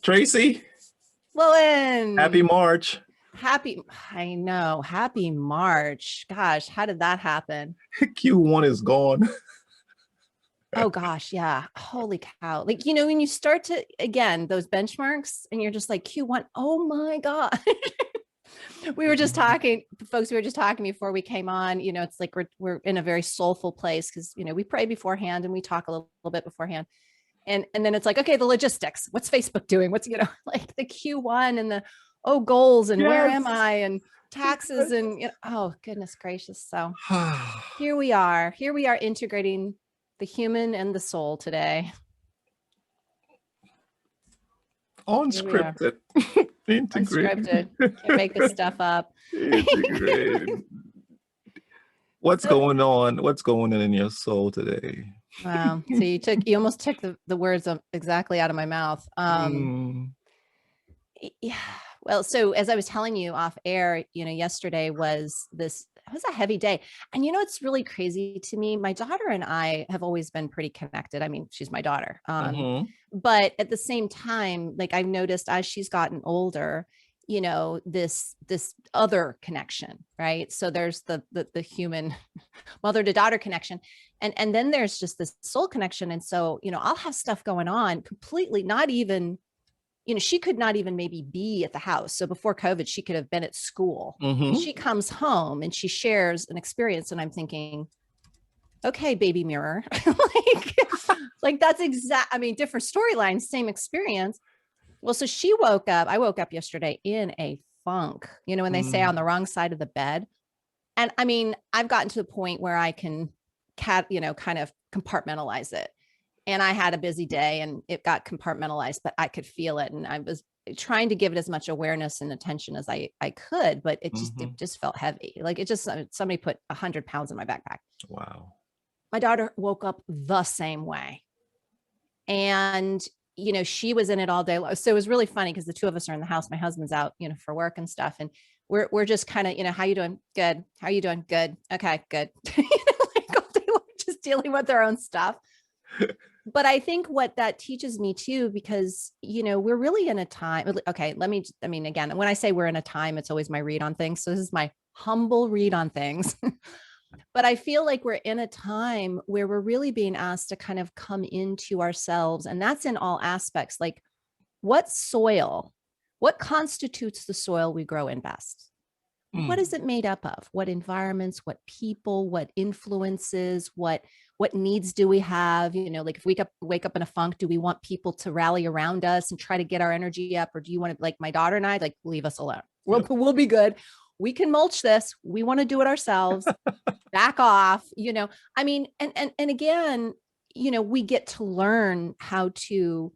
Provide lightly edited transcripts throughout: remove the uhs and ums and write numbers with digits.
Tracy, happy Wulwyn, March. I know, happy March. Gosh, how did that happen? Q1 is gone. Oh gosh, yeah. Holy cow. Like, when you start to, again, those benchmarks and you're just like Q1, oh my God. We were just talking, folks, we were just talking before we came on, it's like we're in a very soulful place because, we pray beforehand and we talk a little bit beforehand. And then it's like, okay, the logistics, what's Facebook doing? What's, like the Q1 and the, oh, goals and where am Yes. I and taxes and, oh, goodness gracious. So here we are integrating the human and the soul today. Here we are. Unscripted. Integrated. Unscripted. Can't make this stuff up. Integrated. What's So, going on? What's going on in your soul today? wow. So you almost took the words exactly out of my mouth. Mm, Yeah. Well, so as I was telling you off air, yesterday it was a heavy day. And it's really crazy to me. My daughter and I have always been pretty connected. I mean, she's my daughter. mhm, But at the same time, like I've noticed as she's gotten older, this other connection, right? So there's the human mother to daughter connection. And then there's just this soul connection. And so, I'll have stuff going on completely, not even she could not even maybe be at the house. So before COVID, she could have been at school and mhm. she comes home and she shares an experience. And I'm thinking, okay, baby mirror, like that's I mean, different storylines, same experience. Well, so I woke up yesterday in a funk, when they say on the wrong side of the bed. And I mean, I've gotten to the point where I can kind of compartmentalize it. And I had a busy day and it got compartmentalized, but I could feel it. And I was trying to give it as much awareness and attention as I could, but it just felt heavy. Like it just, somebody put 100 pounds in my backpack. Wow. My daughter woke up the same way. And, she was in it all day long. So it was really funny because the two of us are in the house. My husband's out, for work and stuff. And we're just kind of, how you doing? Good. How are you doing? Good. Okay, good. Like all day long, just dealing with their own stuff. But I think what that teaches me too, because, we're really in a time. Okay, again, when I say we're in a time, it's always my read on things. So this is my humble read on things. But I feel like we're in a time where we're really being asked to kind of come into ourselves. And that's in all aspects. Like what constitutes the soil we grow in best? What is it made up of? What environments, what people, what influences, what needs do we have? Like if we wake up in a funk, do we want people to rally around us and try to get our energy up? Or do you want to, like my daughter and I, like leave us alone? We'll be good. We can mulch this. We want to do it ourselves. Back off, I mean, and again, we get to learn how to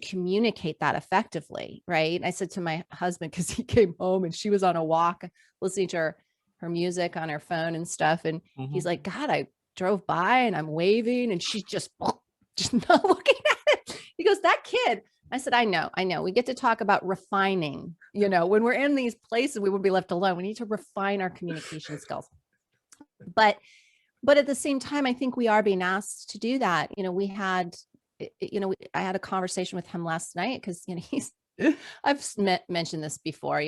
communicate that effectively, right? I said to my husband, because he came home and she was on a walk listening to her music on her phone and stuff, and he's like, God, I drove by and I'm waving and she's just not looking at it. He goes, that kid. I said, I know. We get to talk about refining, when we're in these places, we would be left alone. We need to refine our communication skills. But at the same time, I think we are being asked to do that. I had a conversation with him last night because, I've mentioned this before,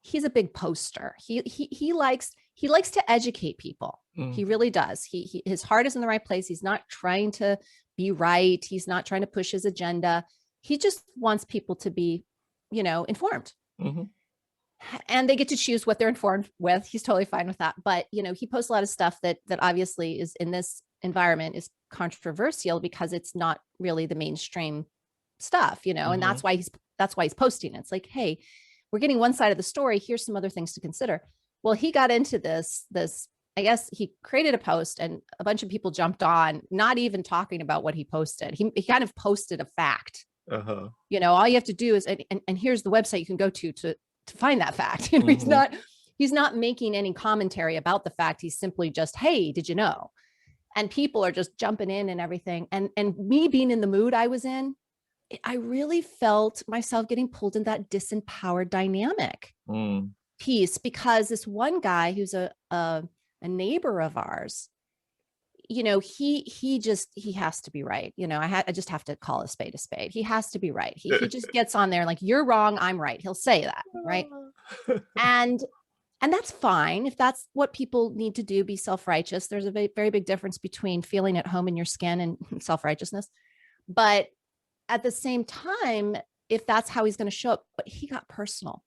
he's a big poster. He likes to educate people. He really does. His heart is in the right place. He's not trying to be right. He's not trying to push his agenda. He just wants people to be, informed. And they get to choose what they're informed with. He's totally fine with that. But, he posts a lot of stuff that obviously is in this environment is controversial because it's not really the mainstream stuff, and that's why he's posting it. It's like, hey, we're getting one side of the story. Here's some other things to consider. Well, he got into this, I guess he created a post and a bunch of people jumped on, not even talking about what he posted. He kind of posted a fact. All you have to do is, and here's the website you can go to find that fact. He's not making any commentary about the fact. He's simply just, hey, did you know? And people are just jumping in and everything. And me being in the mood I was in, I really felt myself getting pulled in that disempowered dynamic piece, because this one guy who's a neighbor of ours, you know, he has to be right. You know, I just have to call a spade a spade. He has to be right. He just gets on there like, you're wrong, I'm right. He'll say that, right? And that's fine if that's what people need to do, be self-righteous. There's a very big difference between feeling at home in your skin and self-righteousness. But at the same time, if that's how he's going to show up, but he got personal.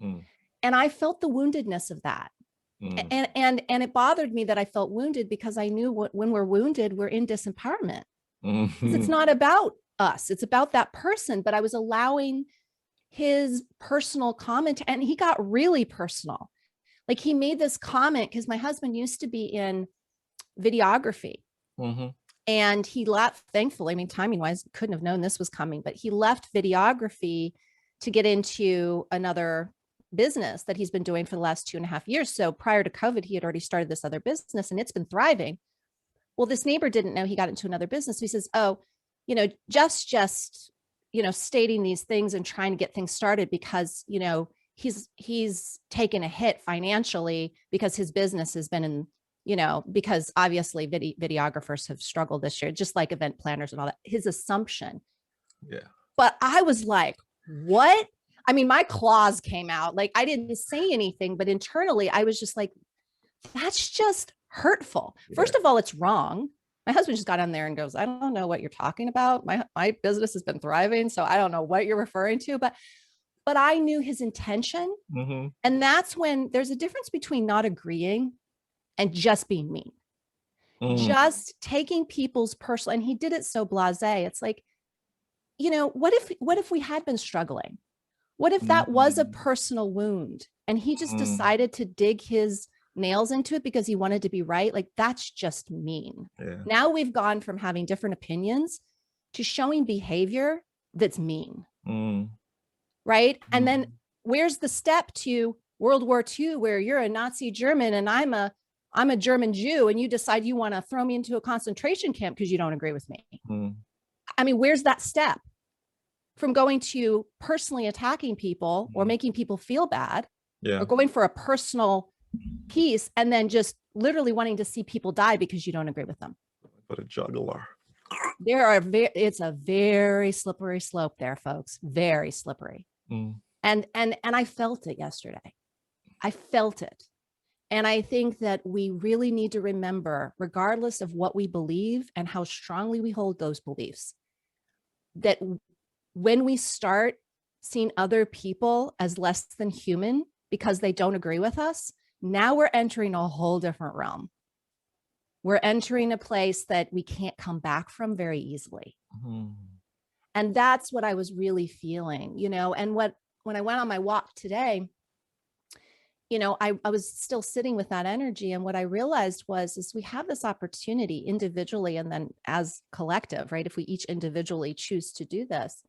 And I felt the woundedness of that. And it bothered me that I felt wounded, because I knew when we're wounded, we're in disempowerment. It's not about us, it's about that person. But I was allowing his personal comment, and he got really personal. Like, he made this comment because my husband used to be in videography. And he left, thankfully, I mean, timing wise, couldn't have known this was coming, but he left videography to get into another business that he's been doing for the last 2.5 years. So prior to COVID, he had already started this other business and it's been thriving. Well, this neighbor didn't know he got into another business. So he says, oh, you know, just, you know, stating these things and trying to get things started because, you know, he's taken a hit financially because his business has been in, you know, because obviously videographers have struggled this year, just like event planners and all that, his assumption. Yeah. But I was like, what? I mean, my claws came out. Like, I didn't say anything, but internally I was just like, that's just hurtful. Yeah. First of all, it's wrong. My husband just got on there and goes, I don't know what you're talking about. My business has been thriving, so I don't know what you're referring to, but I knew his intention. And that's when there's a difference between not agreeing and just being mean. Just taking people's personal, and he did it so blasé. It's like, you know, what if we had been struggling? What if that was a personal wound and he just decided to dig his nails into it because he wanted to be right? Like, that's just mean. Yeah. Now we've gone from having different opinions to showing behavior that's mean. Right. And then where's the step to World War II, where you're a Nazi German and I'm a German Jew, and you decide you want to throw me into a concentration camp because you don't agree with me? I mean, where's that step from going to personally attacking people or making people feel bad, or going for a personal piece and then just literally wanting to see people die because you don't agree with them? But a juggler. It's a very slippery slope there, folks. Very slippery. And I felt it yesterday. I felt it. And I think that we really need to remember, regardless of what we believe and how strongly we hold those beliefs, that when we start seeing other people as less than human because they don't agree with us, now we're entering a whole different realm. We're entering a place that we can't come back from very easily. And that's what I was really feeling, you know. And when I went on my walk today, you know, I was still sitting with that energy. And what I realized is we have this opportunity individually and then as collective, right? If we each individually choose to do this,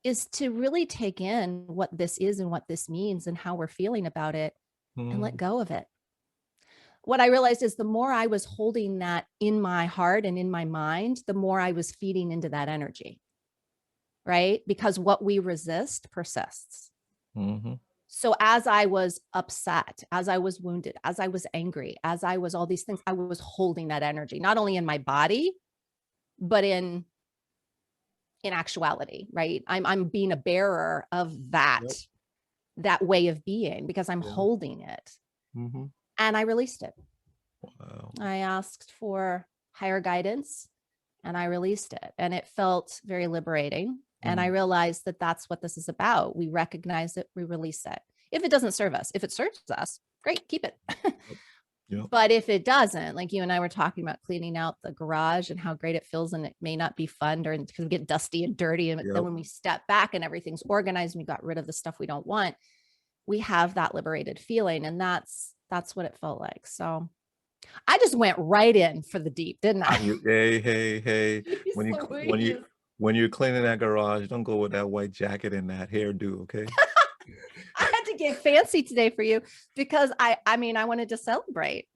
is to really take in what this is and what this means and how we're feeling about it and let go of it. What I realized is the more I was holding that in my heart and in my mind, the more I was feeding into that energy, right? Because what we resist persists. So as I was upset, as I was wounded, as I was angry, as I was all these things, I was holding that energy, not only in my body, but in actuality, right? I'm being a bearer of that, that way of being, because I'm holding it. And I released it. Wow. I asked for higher guidance and I released it. And it felt very liberating. And I realized that that's what this is about. We recognize it, we release it. If it doesn't serve us, if it serves us, great, keep it. But if it doesn't, like you and I were talking about cleaning out the garage and how great it feels, and it may not be fun during, because we get dusty and dirty. And then when we step back and everything's organized and we got rid of the stuff we don't want, we have that liberated feeling. And that's what it felt like. So I just went right in for the deep, didn't I? Hey. When you're cleaning that garage, don't go with that white jacket and that hairdo, okay? I had to get fancy today for you because I mean, I wanted to celebrate.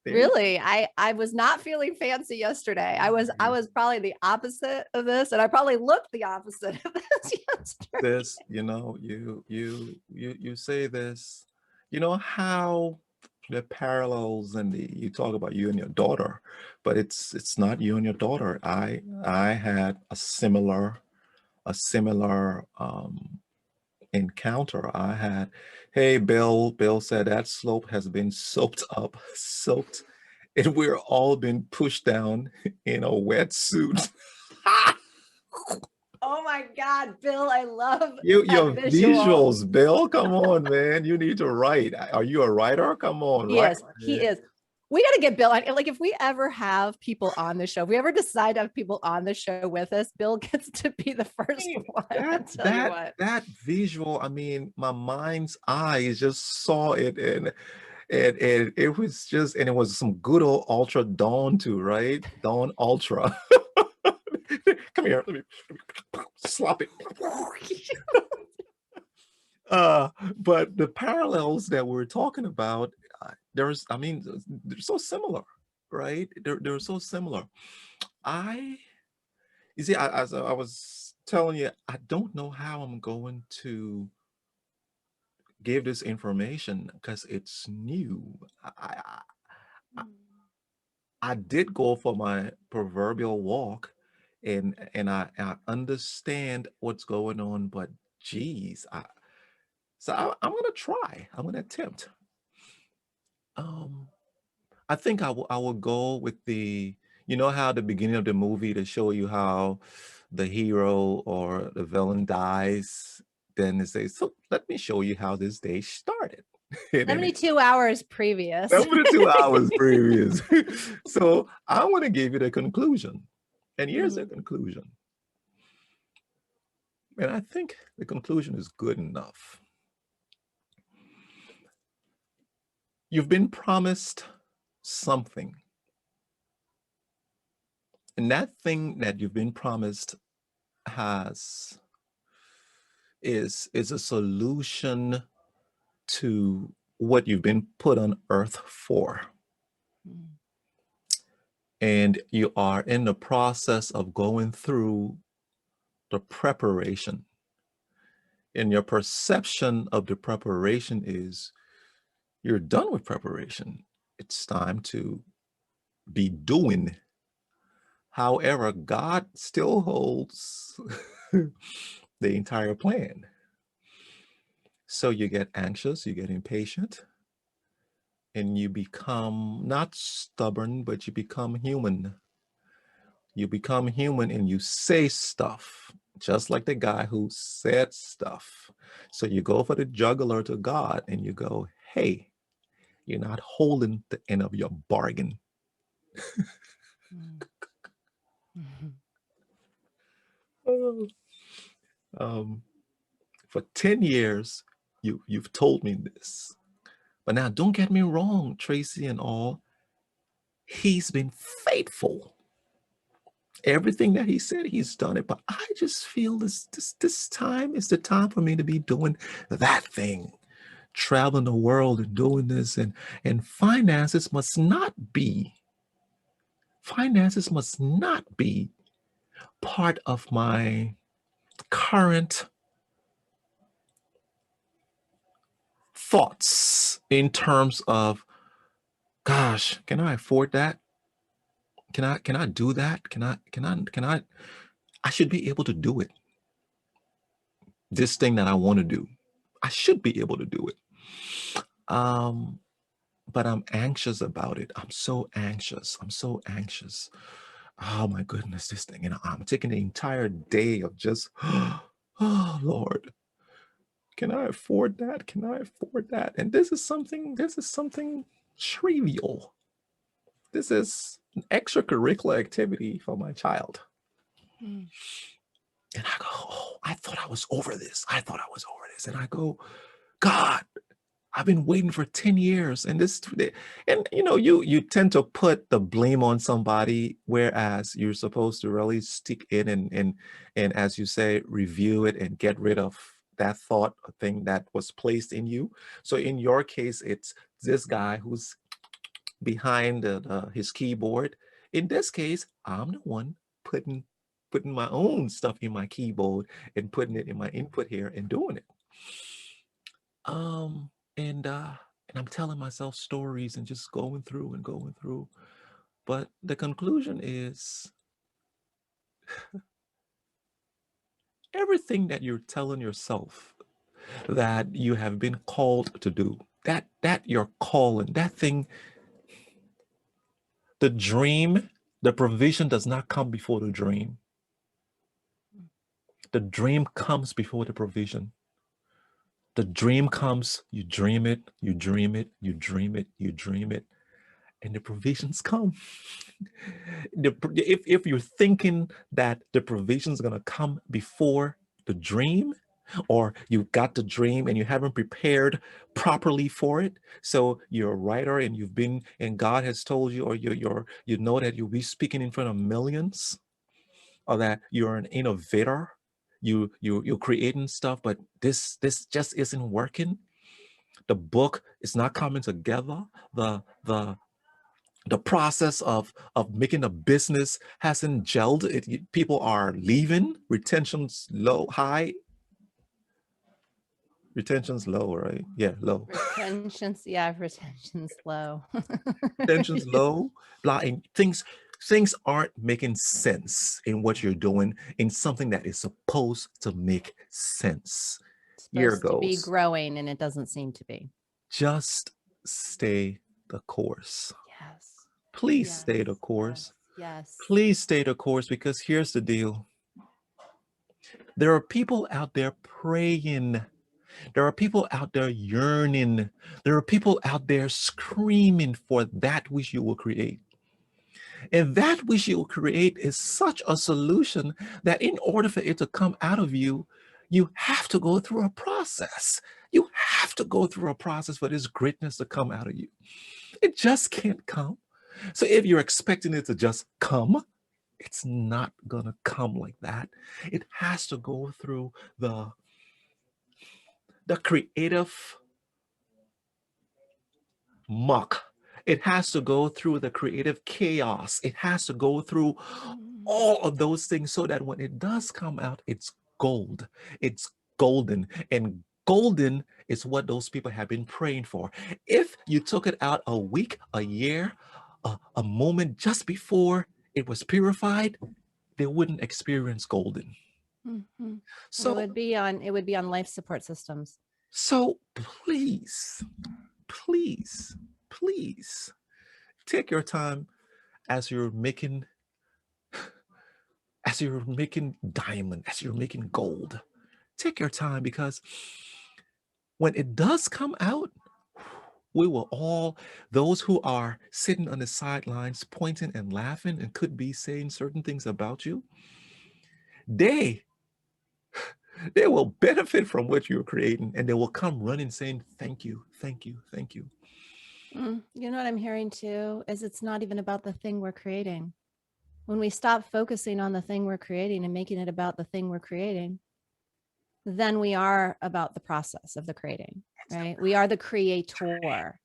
Really, I was not feeling fancy yesterday. I was probably the opposite of this, and I probably looked the opposite of this yesterday. This, you know, you say this, you know how the parallels and you talk about you and your daughter, but it's not you and your daughter. I had a similar encounter. I had, hey, Bill said that slope has been soaked up, soaked, and we're all been pushed down in a wetsuit. Oh my God, Bill, I love that Your visual. visuals, Bill. Come on, man. You need to write. Are you a writer? Come on, He right? is. He is. We got to get Bill on. Like, if we ever have people on the show, if we ever decide to have people on the show with us, Bill gets to be the first one. I tell you what. That visual, I mean, my mind's eyes just saw it, and it was just, and it was some good old Ultra Dawn too, right? Dawn Ultra. Come here, let me slap it. But the parallels that we're talking about, I mean, they're so similar, right? They're so similar. You see, as I was telling you, I don't know how I'm going to give this information because it's new. I, I did go for my proverbial walk, and I understand what's going on, but geez, I'm gonna try. I'm gonna attempt. Um, I think I will go with you know how the beginning of the movie to show you how the hero or the villain dies, then they say, so let me show you how this day started. And then 72 hours previous. 72 hours previous. So I want to give you the conclusion. And here's the conclusion. And I think the conclusion is good enough. You've been promised something. And that thing that you've been promised has is a solution to what you've been put on earth for. And you are in the process of going through the preparation. And your perception of the preparation is you're done with preparation. It's time to be doing. However, God still holds the entire plan. So you get anxious, you get impatient, and you become not stubborn, but you become human. You become human and you say stuff, just like the guy who said stuff. So you go for the jugular to God and you go, hey, you're not holding the end of your bargain. um, for 10 years, you've told me this. But now don't get me wrong, Traci and all, he's been faithful. Everything that he said, he's done it. But I just feel this time is the time for me to be doing that thing, traveling the world and doing this. And finances must not be part of my current thoughts in terms of, gosh, can I afford that? Can I do that? I should be able to do it. This thing that I want to do, I should be able to do it. But I'm anxious about it. I'm so anxious. I'm so anxious. Oh my goodness, this thing. And I'm taking the entire day of just, oh Lord, can I afford that? Can I afford that? And this is something trivial. This is an extracurricular activity for my child. And I go, oh, I thought I was over this. I thought I was over this. And I go, God, I've been waiting for 10 years. And you tend to put the blame on somebody, whereas you're supposed to really stick in and as you say, review it and get rid of that thought or thing that was placed in you. So in your case, it's this guy who's behind his keyboard. In this case, I'm the one putting my own stuff in my keyboard and putting it in my input here and doing it. And And I'm telling myself stories and just going through and going through. But the conclusion is everything that you're telling yourself that you have been called to do, that you're calling, that thing, the dream, the provision does not come before the dream. The dream comes before the provision. The dream comes, you dream it, you dream it, you dream it, you dream it, and the provisions come. If you're thinking that the provision's gonna come before the dream, or you've got the dream and you haven't prepared properly for it, so you're a writer and you've been, and God has told you, or you know that you'll be speaking in front of millions, or that you're an innovator, you're creating stuff, but this just isn't working. The book is not coming together. The process of making a business hasn't gelled. People are leaving. Retention's low, right? Yeah, low. Retention's low. Retention's low. And things aren't making sense in what you're doing in something that is supposed to make sense. Here Supposed to be goes. growing, and it doesn't seem to be. Just stay the course. Yes. Please Yes. stay the course. Yes. Please stay the course, because here's the deal. There are people out there praying. There are people out there yearning. There are people out there screaming for that which you will create. And that which you will create is such a solution that in order for it to come out of you, you have to go through a process. You have to go through a process for this greatness to come out of you. It just can't come. So if you're expecting it to just come, it's not gonna come like that. It has to go through the creative muck. It has to go through the creative chaos. It has to go through all of those things so that when it does come out, it's gold. It's golden. And golden is what those people have been praying for. If you took it out a week, a year, a moment just before it was purified, they wouldn't experience golden. Mm-hmm. So It would be on life support systems. So please, please, please take your time as you're making diamond, as you're making gold. Take your time, because when it does come out, we will all, those who are sitting on the sidelines pointing and laughing and could be saying certain things about you, they they will benefit from what you're creating, and they will come running saying, thank you, thank you, thank you. You know what I'm hearing too is it's not even about the thing we're creating. When we stop focusing on the thing we're creating and making it about the thing we're creating, then we are about the process of the creating, right? We are the creator,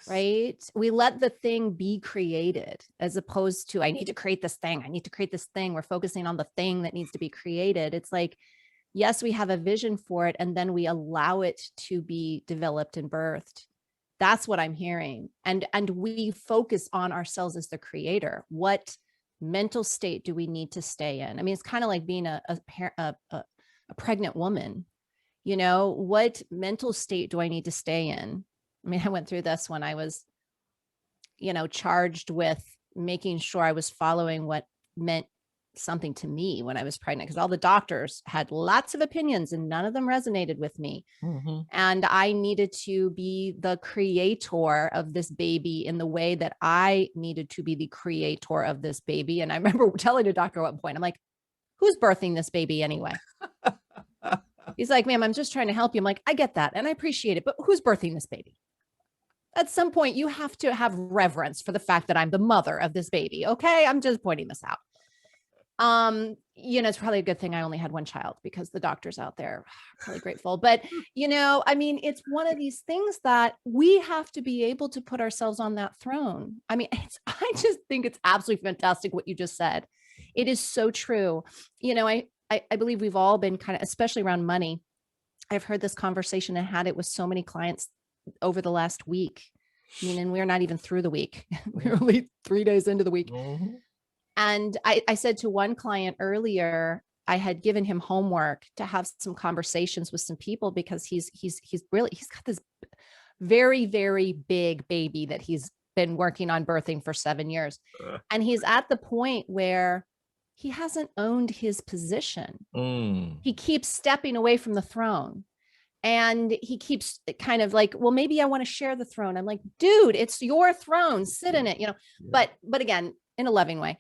right? We let the thing be created as opposed to, I need to create this thing. I need to create this thing. We're focusing on the thing that needs to be created. It's like, yes, we have a vision for it, and then we allow it to be developed and birthed. That's what I'm hearing. And we focus on ourselves as the creator. What mental state do we need to stay in? I mean, it's kind of like being a pregnant woman. You know, what mental state do I need to stay in? I mean, I went through this when I was, charged with making sure I was following what meant something to me when I was pregnant, because all the doctors had lots of opinions and none of them resonated with me. Mm-hmm. And I needed to be the creator of this baby in the way that I needed to be the creator of this baby. And I remember telling a doctor at one point, I'm like, who's birthing this baby anyway? He's like, ma'am, I'm just trying to help you. I'm like, I get that and I appreciate it, but who's birthing this baby? At some point, you have to have reverence for the fact that I'm the mother of this baby. Okay. I'm just pointing this out. It's probably a good thing I only had one child, because the doctors out there are probably grateful. But, I mean, it's one of these things that we have to be able to put ourselves on that throne. I mean, I just think it's absolutely fantastic what you just said. It is so true. I believe we've all been kind of, especially around money. I've heard this conversation and had it with so many clients over the last week. I mean, and we're not even through the week. We're only 3 days into the week. And I said to one client earlier, I had given him homework to have some conversations with some people because he's got this very, very big baby that he's been working on birthing for 7 years. And he's at the point where he hasn't owned his position. He keeps stepping away from the throne. And he keeps kind of like, well, maybe I want to share the throne. I'm like, dude, it's your throne. Sit in it, but again, in a loving way.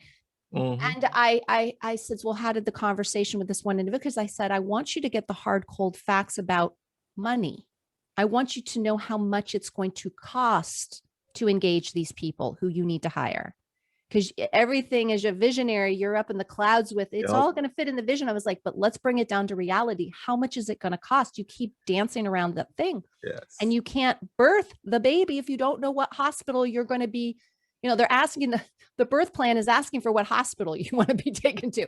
And I said, well, how did the conversation with this one individual? Because I said, I want you to get the hard, cold facts about money. I want you to know how much it's going to cost to engage these people who you need to hire. Because everything is a visionary, you're up in the clouds with, it's all going to fit in the vision. I was like, but let's bring it down to reality. How much is it going to cost? You keep dancing around that thing. And you can't birth the baby if you don't know what hospital you're going to be. They're asking, the birth plan is asking for what hospital you want to be taken to.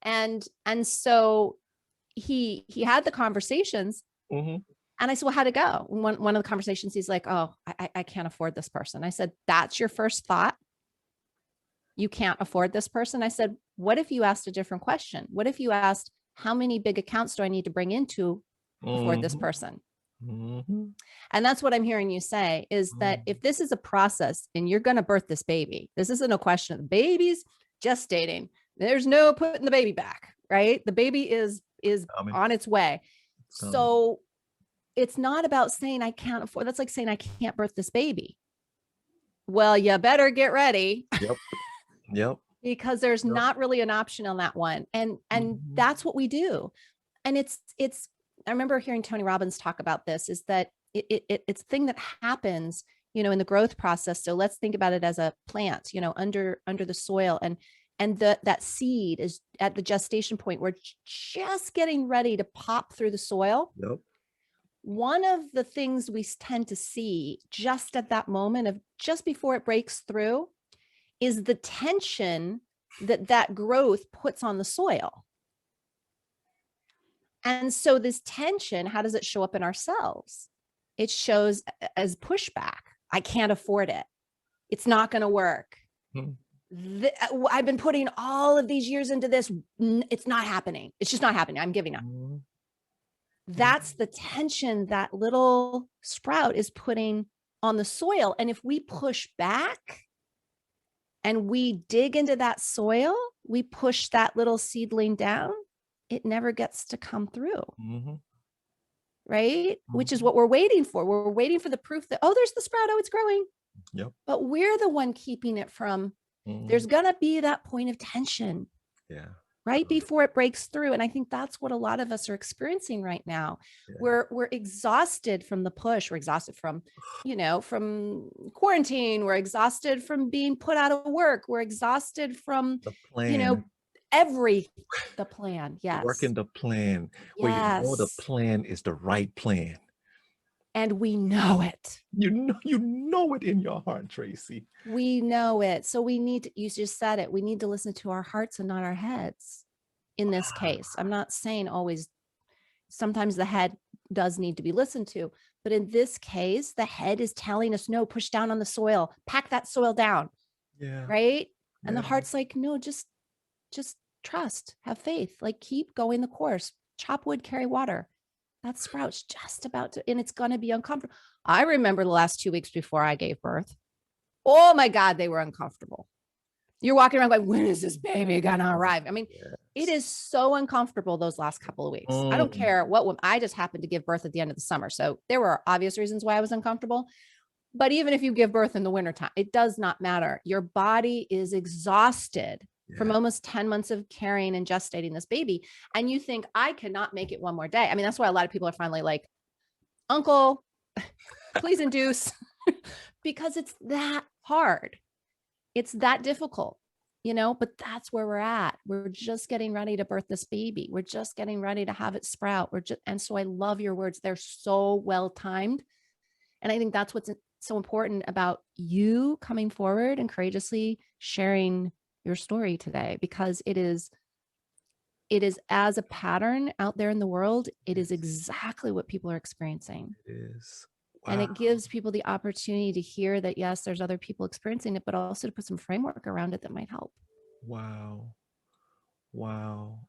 And so he had the conversations. And I said, well, how'd it go? One of the conversations, he's like, oh, I can't afford this person. I said, that's your first thought? You can't afford this person? I said, what if you asked a different question? What if you asked, how many big accounts do I need to bring in to afford this person? And that's what I'm hearing you say, is that if this is a process and you're going to birth this baby, this isn't a question of the baby's gestating. There's no putting the baby back, right? The baby is on its way. So it's not about saying I can't afford. That's like saying I can't birth this baby. Well, you better get ready. Yep. Because there's not really an option on that one. And that's what we do. And it's, I remember hearing Tony Robbins talk about this, is that it's a thing that happens, in the growth process. So let's think about it as a plant, under the soil, and that seed is at the gestation point. We're just getting ready to pop through the soil. One of the things we tend to see just at that moment of just before it breaks through is the tension that growth puts on the soil. And so this tension, how does it show up in ourselves? It shows as pushback. I can't afford it. It's not going to work. I've been putting all of these years into this. It's not happening. It's just not happening. I'm giving up. That's the tension that little sprout is putting on the soil. And if we push back, and we dig into that soil, we push that little seedling down, it never gets to come through. Right? Which is what we're waiting for. We're waiting for the proof that, oh, there's the sprout. Oh, it's growing. But we're the one keeping it from, there's going to be that point of tension. Right before it breaks through. And I think that's what a lot of us are experiencing right now. We're exhausted from the push. We're exhausted from, from quarantine. We're exhausted from being put out of work. We're exhausted from, the plan. The plan. Yes. Working the plan. Where the plan is the right plan. And we know it. You know it in your heart, Traci. We know it. So we need to, you just said it, we need to listen to our hearts and not our heads in this case. I'm not saying always, sometimes the head does need to be listened to, but in this case, the head is telling us, no, push down on the soil, pack that soil down. Right. And the heart's like, no, just trust, have faith, like keep going the course, chop wood, carry water. That sprout's just about to, and it's going to be uncomfortable. I remember the last 2 weeks before I gave birth. Oh my God, they were uncomfortable. You're walking around going, when is this baby going to arrive? I mean, it is so uncomfortable those last couple of weeks. I don't care what, I just happened to give birth at the end of the summer. So there were obvious reasons why I was uncomfortable. But even if you give birth in the wintertime, it does not matter. Your body is exhausted from almost 10 months of carrying and gestating this baby. And you think, I cannot make it one more day. I mean, that's why a lot of people are finally like, uncle, please induce, because it's that hard. It's that difficult, but that's where we're at. We're just getting ready to birth this baby. We're just getting ready to have it sprout. And so I love your words. They're so well timed. And I think that's what's so important about you coming forward and courageously sharing your story today, because it is as a pattern out there in the world. It is exactly what people are experiencing. It is. And it gives people the opportunity to hear that, yes, there's other people experiencing it, but also to put some framework around it that might help. Wow. Wow.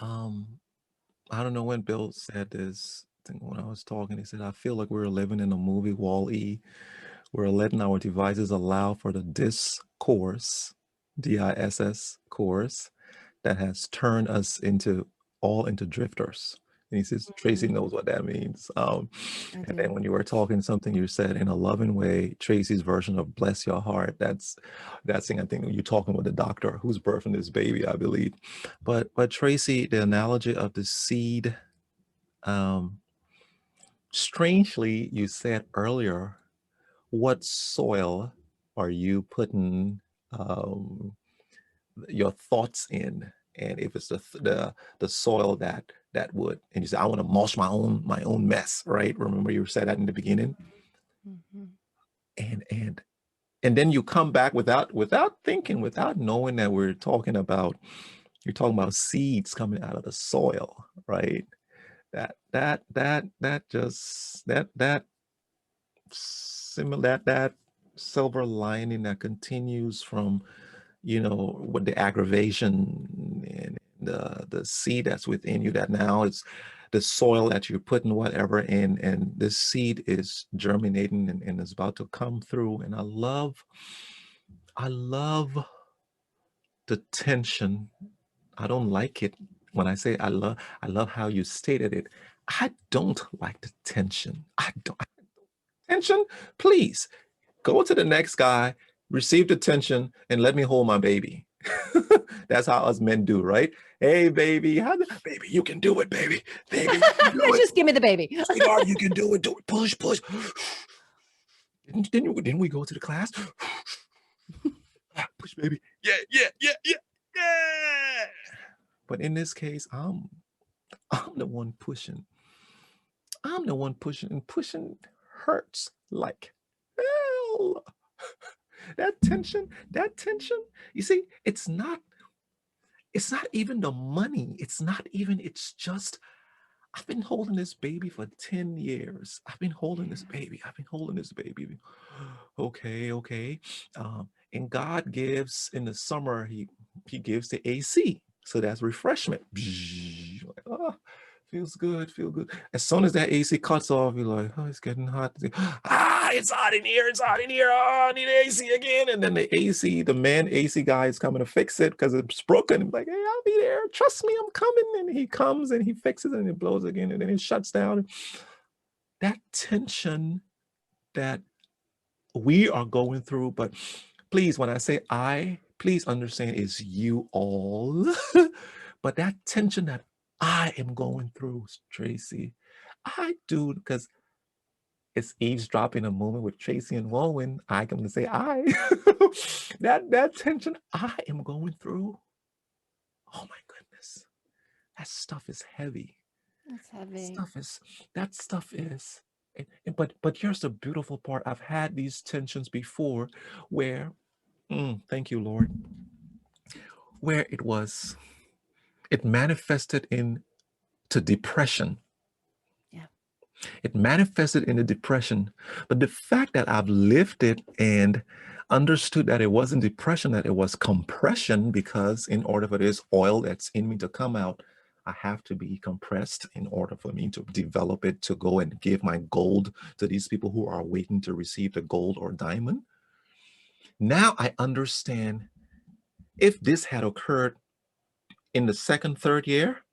I don't know when Bill said this. I think when I was talking, he said, I feel like we're living in a movie, Wall-E. We're letting our devices allow for the discourse, DISS course, that has turned us into drifters. And he says, Traci knows what that means. And then when you were talking something you said in a loving way, Traci's version of bless your heart, that's thing. I think you're talking with the doctor who's birthing this baby, I believe. But Traci, the analogy of the seed, strangely, you said earlier, what soil are you putting your thoughts in? And if it's the soil that would, and you say, I want to mulch my own mess, right? Remember you said that in the beginning. And then you come back without thinking, without knowing that you're talking about seeds coming out of the soil, right? That similar, that silver lining that continues from, with the aggravation and the seed that's within you, that now it's the soil that you're putting whatever in, and this seed is germinating and is about to come through. And I love the tension. I don't like it when I say I love how you stated it. I don't like the tension. I don't. Tension, please go to the next guy, receive the tension, and let me hold my baby. That's how us men do, right? Hey, baby, baby, you can do it, baby. Baby, you can do it. Just give me the baby. Sweetheart, you can do it. Do it. Push, push. Didn't we go to the class? Push, baby. Yeah, yeah, yeah, yeah, yeah. But in this case, I'm the one pushing. I'm the one pushing, and pushing hurts like hell. That tension, you see, it's not even the money. It's just, I've been holding this baby for 10 years. I've been holding this baby. Okay. And God gives in the summer, he gives the AC. So that's refreshment. Like, oh, feels good. As soon as that AC cuts off, you're like, oh, it's getting hot. It's hot in here. Oh, I need AC again. And then the man AC guy is coming to fix it because it's broken. I'm like, hey, I'll be there. Trust me, I'm coming. And he comes and he fixes it and it blows again. And then it shuts down. That tension that we are going through, but please, when I say please understand it's you all. But that tension that I am going through, Traci, I do, because it's eavesdropping a moment with Traci and Wulwyn. I can say that tension I am going through. Oh my goodness, that stuff is heavy. It's heavy. That stuff is. But here's the beautiful part. I've had these tensions before, where, thank you, Lord, where it manifested into depression. It manifested in a depression. But the fact that I've lived it and understood that it wasn't depression, that it was compression, because in order for this oil that's in me to come out, I have to be compressed in order for me to develop it, to go and give my gold to these people who are waiting to receive the gold or diamond. Now I understand, if this had occurred in the second, third year,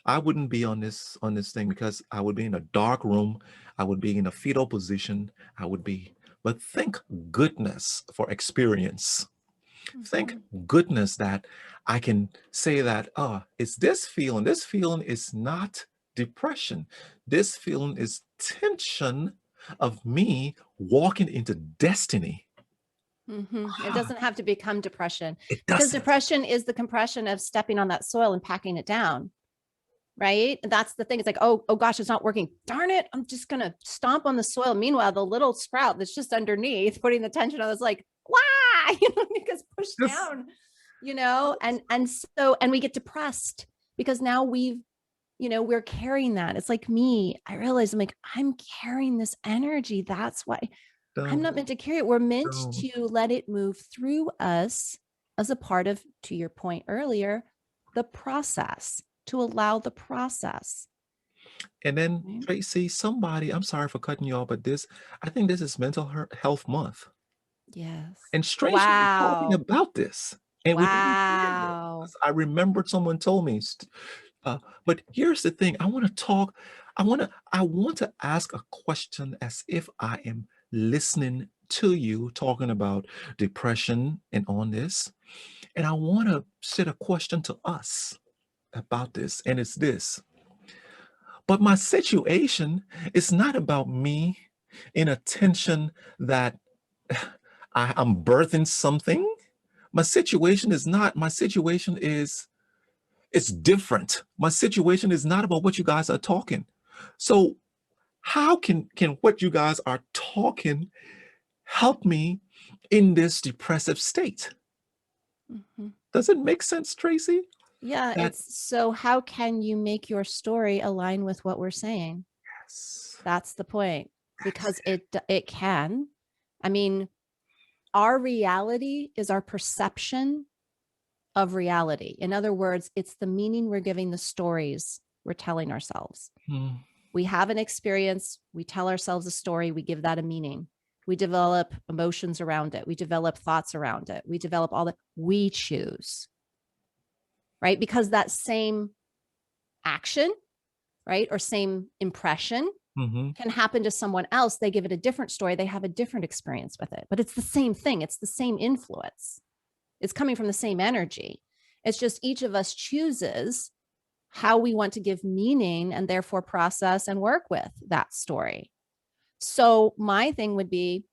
I wouldn't be on this thing, because I would be in a dark room. I would be in a fetal position. But thank goodness for experience. Thank goodness that I can say that, it's this feeling. This feeling is not depression. This feeling is tension of me walking into destiny. It doesn't have to become depression, because depression is the compression of stepping on that soil and packing it down. Right? That's the thing. It's like, oh gosh, it's not working. Darn it. I'm just going to stomp on the soil. Meanwhile, the little sprout that's just underneath, putting the tension on, is like, why? Because pushed down, and we get depressed because now we've we're carrying that. It's like me. I realize I'm carrying this energy. That's why I'm not meant to carry it. We're meant to let it move through us as a part of, to your point earlier, the process, to allow the process. And then, Traci, I'm sorry for cutting you off, but I think this is Mental Health Month. Yes. And strangely, we're talking Wow. about this. And we didn't plan it. Wow. I remembered someone told me, but here's the thing. I want to ask a question as if I am listening to you talking about depression and on this. And I want to set a question to us about this. And it's this. But my situation is not about me in a tension that I'm birthing something. My situation is not, my situation is, it's different. My situation is not about what you guys are talking. So how can what you guys are talking help me in this depressive state? Mm-hmm. Does it make sense, Traci? Yeah, it's so how can you make your story align with what we're saying? Yes. That's the point. Because it can. I mean, our reality is our perception of reality. In other words, it's the meaning we're giving the stories we're telling ourselves. We have an experience, we tell ourselves a story, we give that a meaning. We develop emotions around it. We develop thoughts around it. We develop all that. We choose, right? Because that same action, right, or same impression can happen to someone else. They give it a different story. They have a different experience with it, but it's the same thing. It's the same influence. It's coming from the same energy. It's just each of us chooses how we want to give meaning and therefore process and work with that story. So my thing would be,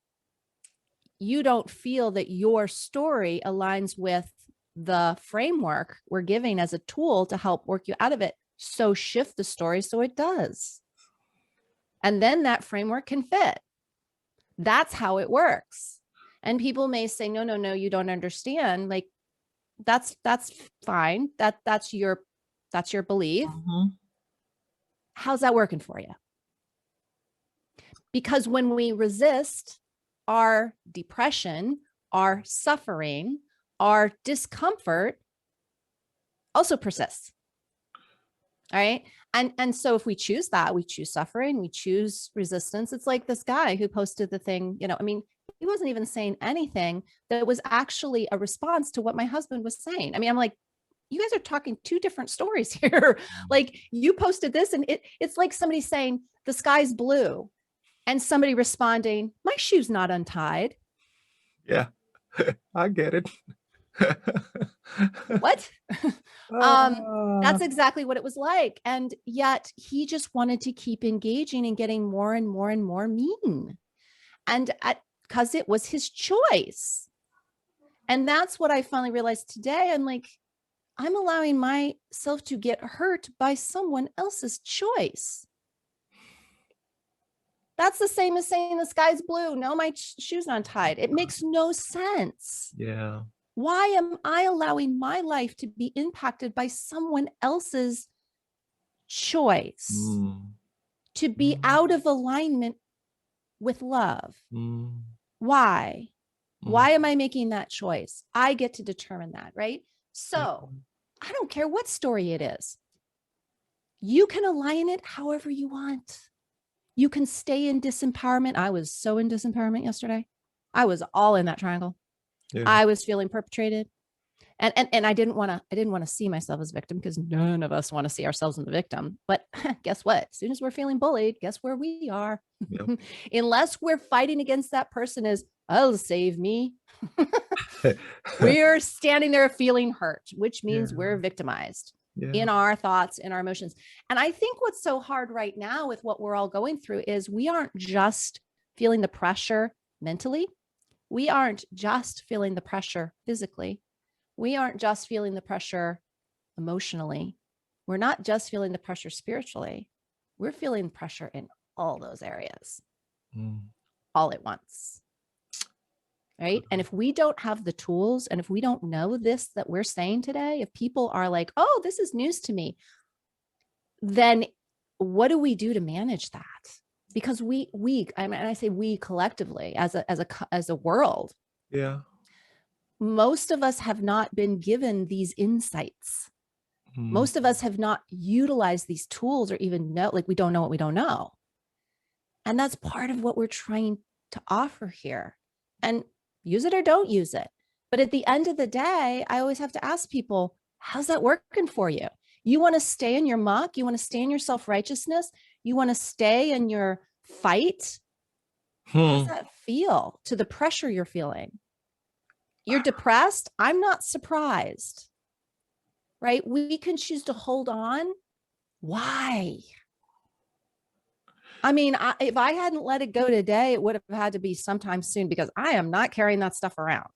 you don't feel that your story aligns with the framework we're giving as a tool to help work you out of it. So shift the story so it does. And then that framework can fit. That's how it works. And people may say, no, you don't understand. Like, that's fine. That's your belief. How's that working for you? Because when we resist, our depression, our suffering, our discomfort also persists. All right. And so if we choose that, we choose suffering, we choose resistance. It's like this guy who posted the thing, I mean, he wasn't even saying anything that was actually a response to what my husband was saying. I mean, I'm like, you guys are talking two different stories here. Like, you posted this and it's like somebody saying the sky's blue and somebody responding, my shoe's not untied. Yeah, I get it. What? That's exactly what it was like. And yet he just wanted to keep engaging and getting more and more and more mean. And because it was his choice. And that's what I finally realized today. I'm like, I'm allowing myself to get hurt by someone else's choice. That's the same as saying the sky's blue. No, my shoe's not tied. It makes no sense. Yeah. Why am I allowing my life to be impacted by someone else's choice to be out of alignment with love? Why? Why am I making that choice? I get to determine that, right? So I don't care what story it is. You can align it however you want. You can stay in disempowerment. I was so in disempowerment yesterday. I was all in that triangle. Yeah. I was feeling perpetrated. And I didn't want to see myself as a victim, because none of us want to see ourselves as the victim. But guess what? As soon as we're feeling bullied, guess where we are? Yep. Unless we're fighting against that person as, oh, save me. We're standing there feeling hurt, which means we're victimized in our thoughts, in our emotions. And I think what's so hard right now with what we're all going through is we aren't just feeling the pressure mentally. We aren't just feeling the pressure physically. We aren't just feeling the pressure emotionally. We're not just feeling the pressure spiritually. We're feeling pressure in all those areas all at once. Right. And if we don't have the tools, and if we don't know this that we're saying today, if people are like, oh, this is news to me, then what do we do to manage that? Because I mean, and I say we collectively as a world, Yeah. most of us have not been given these insights. Mm. Most of us have not utilized these tools or even know, like we don't know what we don't know. And that's part of what we're trying to offer here. And use it or don't use it. But at the end of the day, I always have to ask people, how's that working for you? You want to stay in your muck? You want to stay in your self righteousness? You want to stay in your fight? How does that feel to the pressure you're feeling? You're depressed? I'm not surprised, right? We can choose to hold on. Why? I mean, if I hadn't let it go today, it would have had to be sometime soon because I am not carrying that stuff around.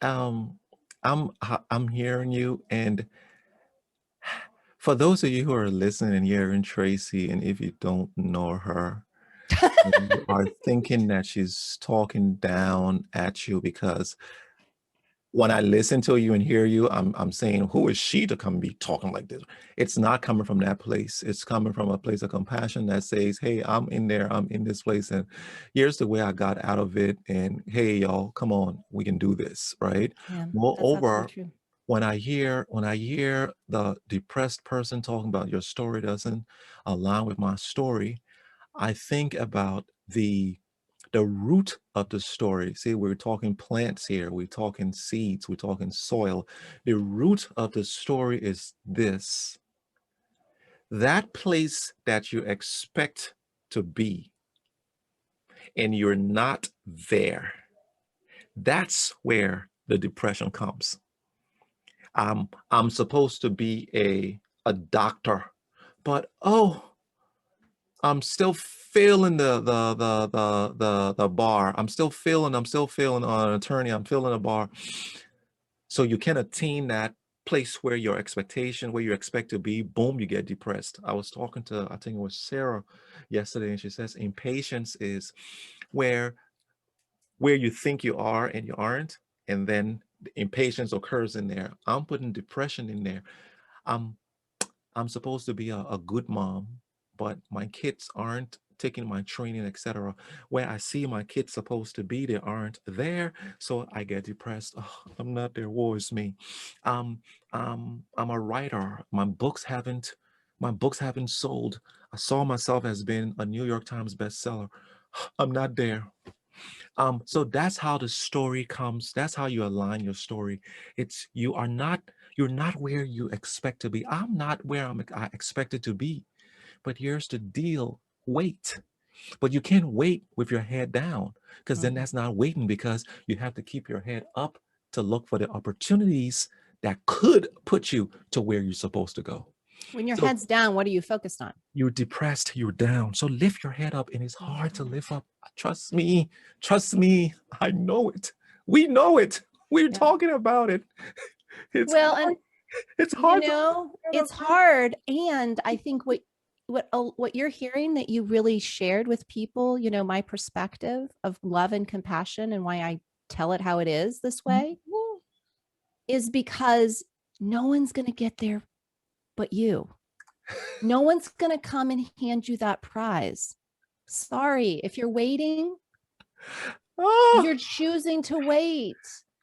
Um, I'm hearing you, and for those of you who are listening and hearing Traci, and if you don't know her, and you are thinking that she's talking down at you, because when I listen to you and hear you, I'm saying, who is she to come be talking like this? It's not coming from that place. It's coming from a place of compassion that says, hey, I'm in there, I'm in this place, and here's the way I got out of it. And hey, y'all, come on, we can do this, right? Yeah, that's Moreover, absolutely true. when I hear the depressed person talking about your story doesn't align with my story, I think about the root of the story. See, we're talking plants here, we're talking seeds, we're talking soil. The root of the story is this: that place that you expect to be and you're not there. That's where the depression comes. I'm supposed to be a doctor, but oh, I'm still feeling the bar. I'm still feeling an attorney. I'm feeling a bar. So you can attain that place where your expectation, where you expect to be, boom, you get depressed. I was talking to, I think it was Sarah yesterday, and she says impatience is where you think you are and you aren't, and then the impatience occurs in there. I'm putting depression in there. I'm I'm supposed to be a good mom, but my kids aren't taking my training, etc. Where I see my kids supposed to be, they aren't there. So I get depressed. Oh, I'm not there. Woe is me. Um, I'm a writer. My books haven't sold. I saw myself as being a New York Times bestseller. I'm not there. So that's how the story comes. That's how you align your story. It's you're not where you expect to be. I'm not where I expected to be. But here's the deal. Wait. But you can't wait with your head down, because then Mhm. that's not waiting, because you have to keep your head up to look for the opportunities that could put you to where you're supposed to go. When your So head's down, what are you focused on? you're depressed, you're down. So lift your head up, and it's hard to lift up. Trust me, trust me. I know it. We know it. We're Yeah. talking about it. It's Well, and hard. It's hard to lift your head it's up. hard. And I think what you're hearing that you really shared with people, my perspective of love and compassion and why I tell it how it is this way is because no one's going to get there but you. No one's going to come and hand you that prize. Sorry, if you're waiting, Oh, you're choosing to wait.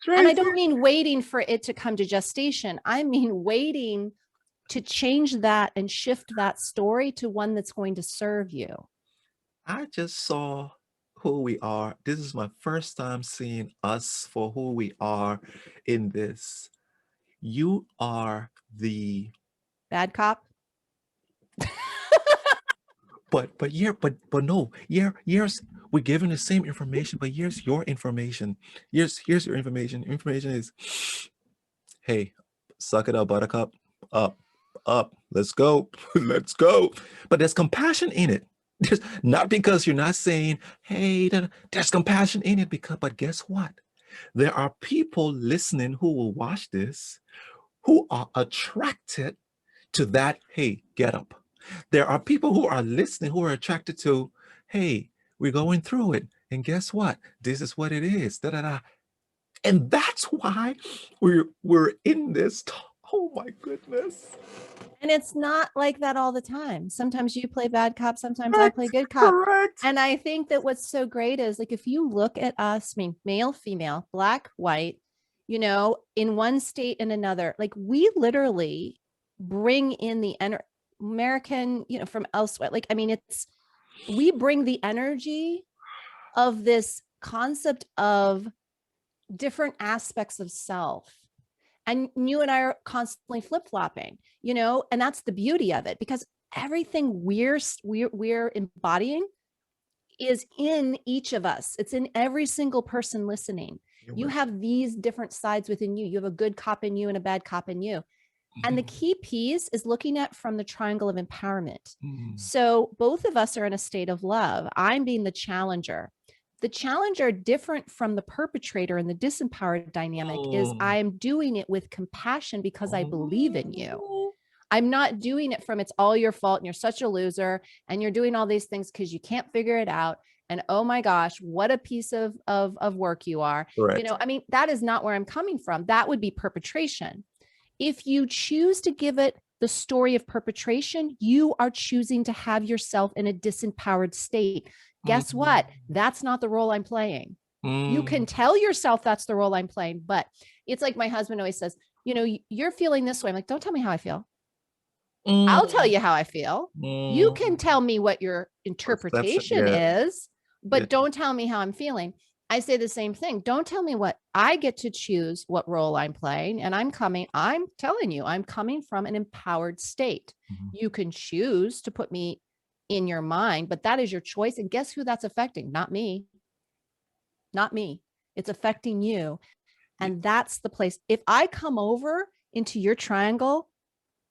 And I Traci. don't mean waiting for it to come to gestation. I mean waiting to change that and shift that story to one that's going to serve you. I just saw who we are. This is my first time seeing us for who we are in this. You are the Bad cop. but no, here's we're giving the same information, but here's your information. Here's your information. Information is, hey, suck it up, buttercup. Up, up. Let's go. Let's go. But there's compassion in it. There's not because you're not saying, hey, there's compassion in it, because but guess what? There are people listening who will watch this who are attracted to that, hey, get up. There are people who are listening who are attracted to, hey, we're going through it. And guess what? This is what it is. Da, da, da. And that's why we're in this Oh my goodness. And it's not like that all the time. Sometimes you play bad cop, sometimes I play Correct. good cop. Correct. And I think that what's so great is like, if you look at us, I mean, male, female, black, white, you know, in one state and another, like we literally bring in the American, you know, from elsewhere. Like, I mean, we bring the energy of this concept of different aspects of self. And you and I are constantly flip-flopping, you know, and that's the beauty of it, because everything we're embodying is in each of us. It's in every single person listening. You have these different sides within you. You have a good cop in you and a bad cop in you. And the key piece is looking at from the triangle of empowerment. So both of us are in a state of love. I'm being the challenger. The challenger, different from the perpetrator and the disempowered dynamic, is I am doing it with compassion because I believe in you. I'm not doing it from it's all your fault and you're such a loser and you're doing all these things because you can't figure it out. And oh my gosh, what a piece of work you are. Correct. You know, I mean, that is not where I'm coming from. That would be perpetration. If you choose to give it the story of perpetration, you are choosing to have yourself in a disempowered state. Guess what? That's not the role I'm playing. You can tell yourself that's the role I'm playing, but it's like my husband always says, you know, you're feeling this way. I'm like, don't tell me how I feel. I'll tell you how I feel. You can tell me what your interpretation is, but don't tell me how I'm feeling. I say the same thing. Don't tell me what I get to choose what role I'm playing. And I'm telling you, I'm coming from an empowered state. You can choose to put me in your mind, but that is your choice. And guess who that's affecting? Not me. Not me. It's affecting you. And that's the place. If I come over into your triangle,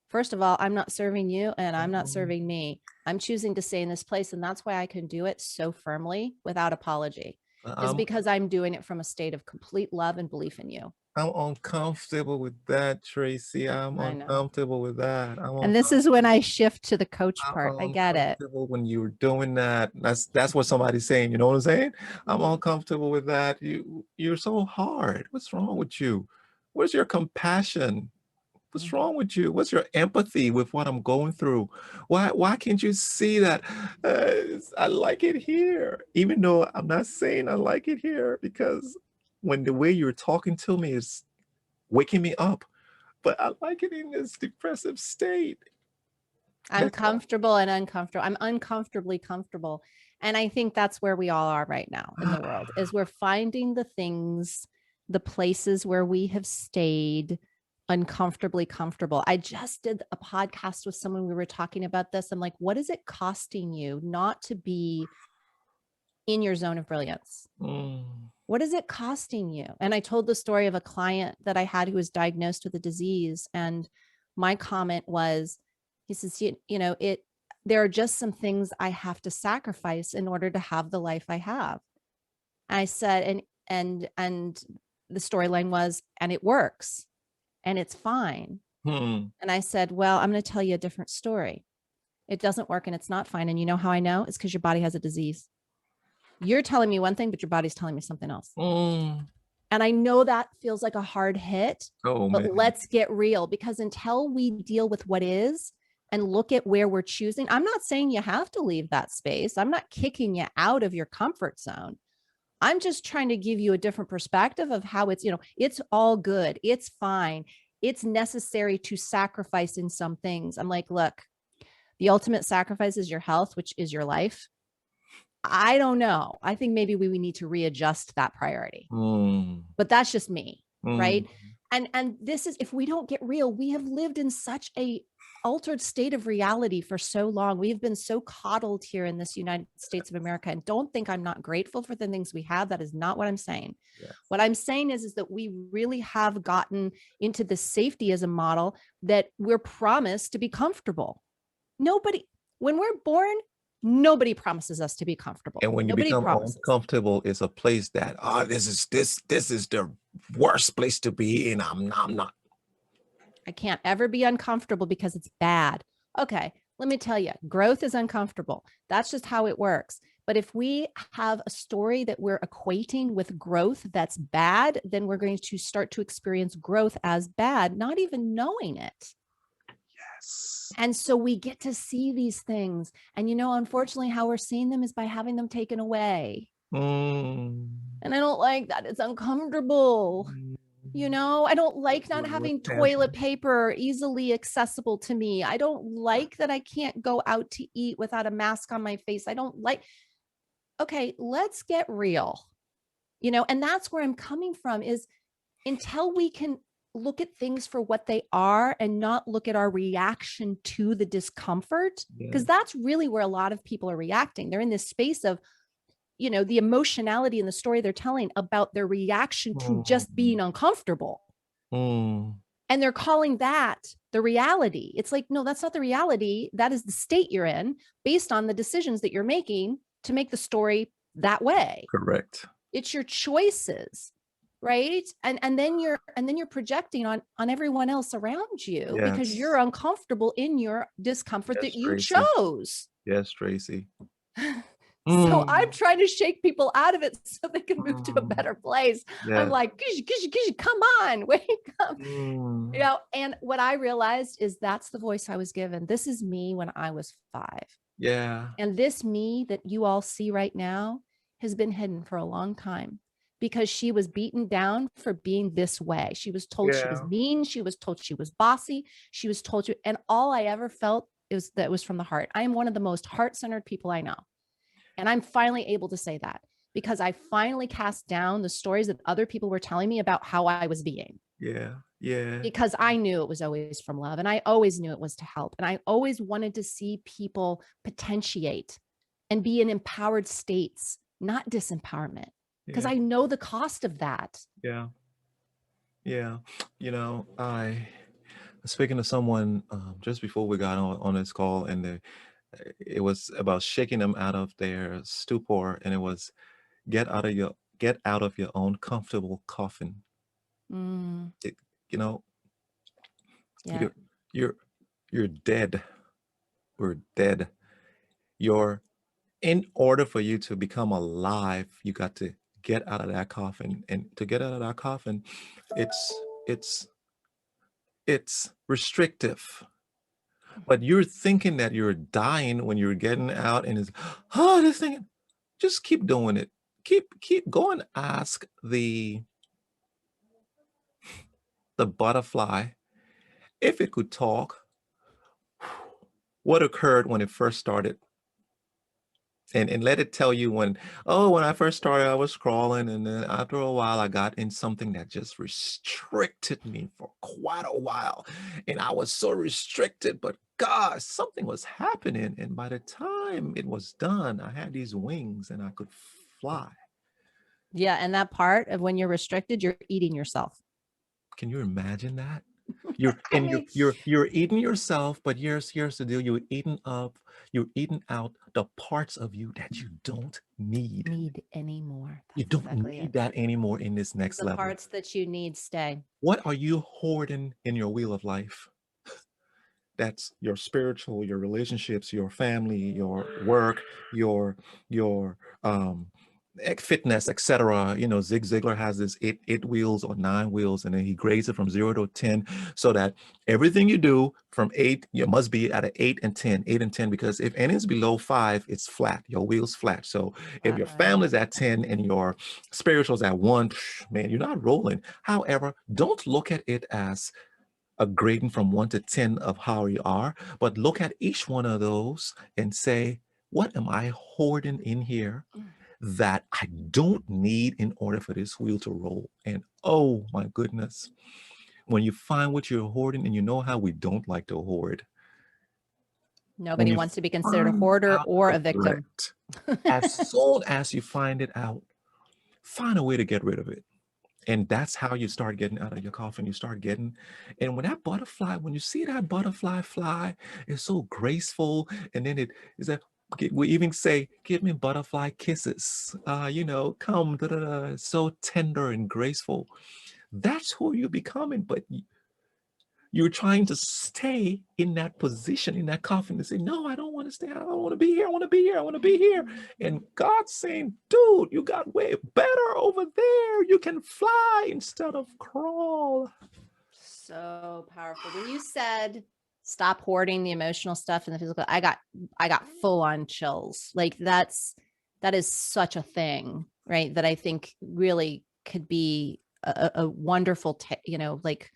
first of all, I'm not serving you and I'm not serving me. I'm choosing to stay in this place. And that's why I can do it so firmly without apology, is because I'm doing it from a state of complete love and belief in you. I'm uncomfortable with that, Traci. I'm uncomfortable with that. And this is when I shift to the coach part. I get it. When you're doing that, that's what somebody's saying. You know what I'm saying? I'm uncomfortable with that. You're so hard. What's wrong with you? Where's your compassion? What's wrong with you? What's your empathy with what I'm going through? Why can't you see that I like it here, even though I'm not saying I like it here, because when the way you're talking to me is waking me up, but I like it in this depressive state. I'm comfortable and uncomfortable. I'm uncomfortably comfortable. And I think that's where we all are right now in the world, is we're finding the things, the places where we have stayed uncomfortably comfortable. I just did a podcast with someone. We were talking about this. I'm like, what is it costing you not to be in your zone of brilliance? What is it costing you? And I told the story of a client that I had who was diagnosed with a disease. And my comment was, he says, you know, there are just some things I have to sacrifice in order to have the life I have. I said, and the storyline was, and it works and it's fine. And I said, well, I'm going to tell you a different story. It doesn't work and it's not fine. And you know how I know? It's because your body has a disease. You're telling me one thing, but your body's telling me something else. And I know that feels like a hard hit, but let's get real, because until we deal with what is and look at where we're choosing, I'm not saying you have to leave that space. I'm not kicking you out of your comfort zone. I'm just trying to give you a different perspective of how it's, you know, it's all good. It's fine. It's necessary to sacrifice in some things. I'm like, look, the ultimate sacrifice is your health, which is your life. I don't know. I think maybe we need to readjust that priority, but that's just me. Right. And this is, if we don't get real, we have lived in such a altered state of reality for so long. We have been so coddled here in this United States of America, and don't think I'm not grateful for the things we have. That is not what I'm saying. What I'm saying is that we really have gotten into the safety as a model that we're promised to be comfortable. Nobody, when we're born, nobody promises us to be comfortable. And when you become uncomfortable, it's a place that, this is the worst place to be in. I'm not. I can't ever be uncomfortable because it's bad. Okay, let me tell you, growth is uncomfortable. That's just how it works. But if we have a story that we're equating with growth that's bad, then we're going to start to experience growth as bad, not even knowing it. Yes. And so we get to see these things. And, unfortunately, how we're seeing them is by having them taken away. Mm. And I don't like that. It's uncomfortable. I don't like not having toilet paper easily accessible to me. I don't like that I can't go out to eat without a mask on my face. I don't like, okay, let's get real, and that's where I'm coming from is until we can look at things for what they are and not look at our reaction to the discomfort, because that's really where a lot of people are reacting. They're in this space of, the emotionality in the story they're telling about their reaction to just being uncomfortable. And they're calling that the reality. It's like, no, that's not the reality. That is the state you're in based on the decisions that you're making to make the story that way. Correct. It's your choices, right? And then you're projecting on everyone else around you because you're uncomfortable in your discomfort that you chose. Yes, Traci. So I'm trying to shake people out of it so they can move to a better place. I'm like, come on, wake up. And what I realized is that's the voice I was given. This is me when I was 5. Yeah. And this me that you all see right now has been hidden for a long time because she was beaten down for being this way. She was told she was mean. She was told she was bossy. She was told you, and all I ever felt is that it was from the heart. I am one of the most heart-centered people I know. And I'm finally able to say that because I finally cast down the stories that other people were telling me about how I was being. Yeah. Because I knew it was always from love and I always knew it was to help. And I always wanted to see people potentiate and be in empowered states, not disempowerment, because I know the cost of that. Yeah. I was speaking to someone just before we got on this call, and it was about shaking them out of their stupor, and it was get out of your own comfortable coffin. Yeah. You're dead. We're dead. In order for you to become alive, you got to get out of that coffin, and to get out of that coffin, it's restrictive. But you're thinking that you're dying when you're getting out, and it's, this thing. Just keep doing it. Keep going. Ask the butterfly if it could talk, what occurred when it first started. And let it tell you when I first started, I was crawling, and then after a while, I got in something that just restricted me for quite a while. And I was so restricted, but gosh, something was happening. And by the time it was done, I had these wings and I could fly. Yeah. And that part of when you're restricted, you're eating yourself. Can you imagine that? You're eating yourself, but here's the deal: you're eating out the parts of you that you don't need anymore. You don't need that anymore in this next level. The parts that you need stay. What are you hoarding in your wheel of life? That's your spiritual, your relationships, your family, your work, your fitness, etc. Zig Ziglar has this eight wheels or 9 wheels, and then he grades it from 0 to 10, so that everything you do from 8, you must be at an 8 and 10, because if anything's below 5, it's flat. Your wheel's flat. So if your family's at 10 and your spiritual's at 1, man, you're not rolling. However, don't look at it as a grading from 1 to 10 of how you are, but look at each one of those and say, what am I hoarding in here that I don't need in order for this wheel to roll? And oh my goodness, when you find what you're hoarding, and you know how we don't like to hoard. Nobody wants to be considered a hoarder or a victim. As soon as you find it out, find a way to get rid of it. And that's how you start getting out of your coffin. You start getting, and when you see that butterfly fly, it's so graceful. And then it is that we even say, give me butterfly kisses, come, da, da, da. It's so tender and graceful. That's who you're becoming. But You're trying to stay in that position, in that coffin, and say, no, I don't want to stay. I don't want to be here. I want to be here. I want to be here. And God's saying, dude, you got way better over there. You can fly instead of crawl. So powerful. When you said stop hoarding the emotional stuff and the physical, I got full on chills. Like that is such a thing, right? That I think really could be a wonderful, like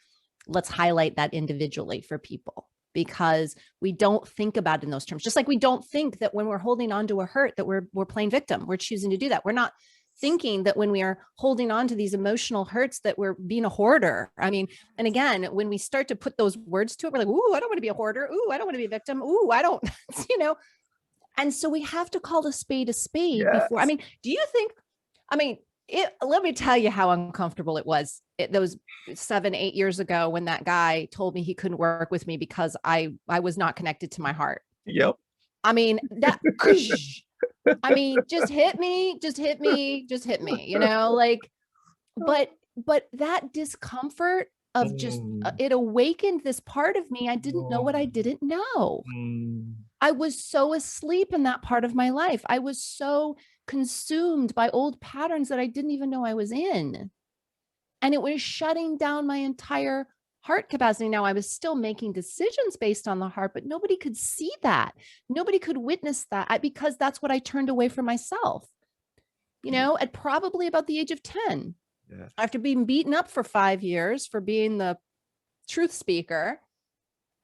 let's highlight that individually for people, because we don't think about it in those terms. Just like we don't think that when we're holding on to a hurt that we're playing victim. We're choosing to do that. We're not thinking that when we are holding on to these emotional hurts that we're being a hoarder. I mean, and again, when we start to put those words to it, we're like, ooh, I don't want to be a hoarder. Ooh, I don't want to be a victim. Ooh, I don't, And so we have to call a spade before. I mean, do you think, let me tell you how uncomfortable it was. Those 7-8 years ago when that guy told me he couldn't work with me because I was not connected to my heart. Yep. I mean, that, just hit me, like, but that discomfort of just, it awakened this part of me. I didn't know what I didn't know. I was so asleep in that part of my life. I was so consumed by old patterns that I didn't even know I was in. And it was shutting down my entire heart capacity. Now I was still making decisions based on the heart, but nobody could see that. Nobody could witness that because that's what I turned away from myself, at probably about the age of 10. Yeah. After being beaten up for 5 years for being the truth speaker,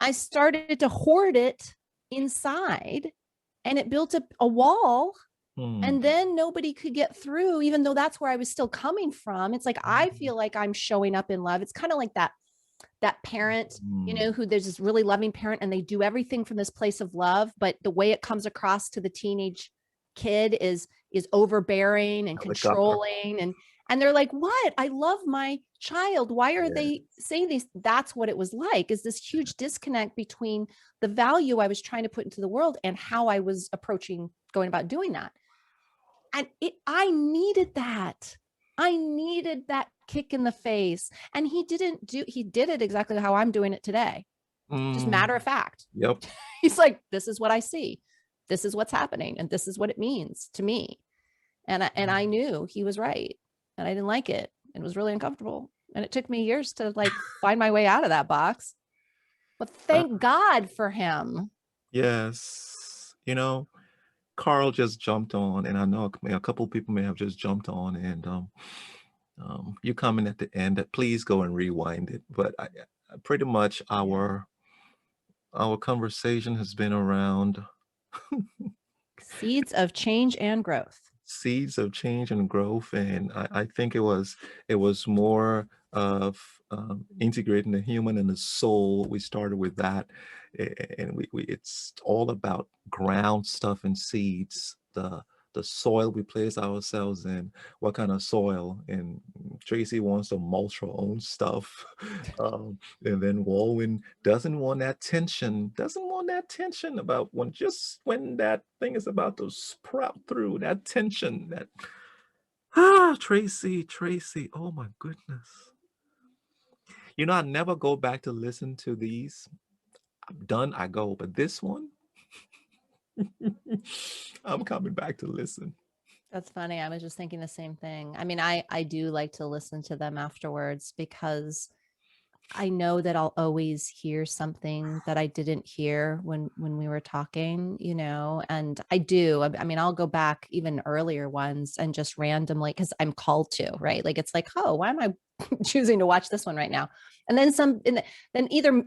I started to hoard it inside, and it built up a wall. And then nobody could get through, even though that's where I was still coming from. It's like, I feel like I'm showing up in love. It's kind of like that parent, who there's this really loving parent and they do everything from this place of love, but the way it comes across to the teenage kid is overbearing and controlling. And they're like, what? I love my child. Why are they saying these? That's what it was like, is this huge disconnect between the value I was trying to put into the world and how I was going about doing that. And I needed that. I needed that kick in the face. And he did it exactly how I'm doing it today. Just matter of fact. Yep. He's like, this is what I see. This is what's happening. And this is what it means to me. And I knew he was right. And I didn't like it. It was really uncomfortable. And it took me years to find my way out of that box. But thank God for him. Yes. Carl just jumped on, and I know a couple of people may have just jumped on, and you coming at the end. Please go and rewind it. But pretty much our conversation has been around seeds of change and growth. Seeds of change and growth, and I think it was more of integrating the human and the soul. We started with that, and we it's all about ground stuff and seeds, the soil we place ourselves in, what kind of soil. And Traci wants to mulch her own stuff, and then Wulwyn doesn't want that tension about when that thing is about to sprout through, that tension, that Traci, oh my goodness. I never go back to listen to these. I'm done, I go, but this one, I'm coming back to listen. That's funny. I was just thinking the same thing. I mean, I do like to listen to them afterwards because I know that I'll always hear something that I didn't hear when we were talking, and I do. I mean, I'll go back even earlier ones and just randomly, because I'm called to, right? Like, it's like, oh, why am I choosing to watch this one right now? And then then either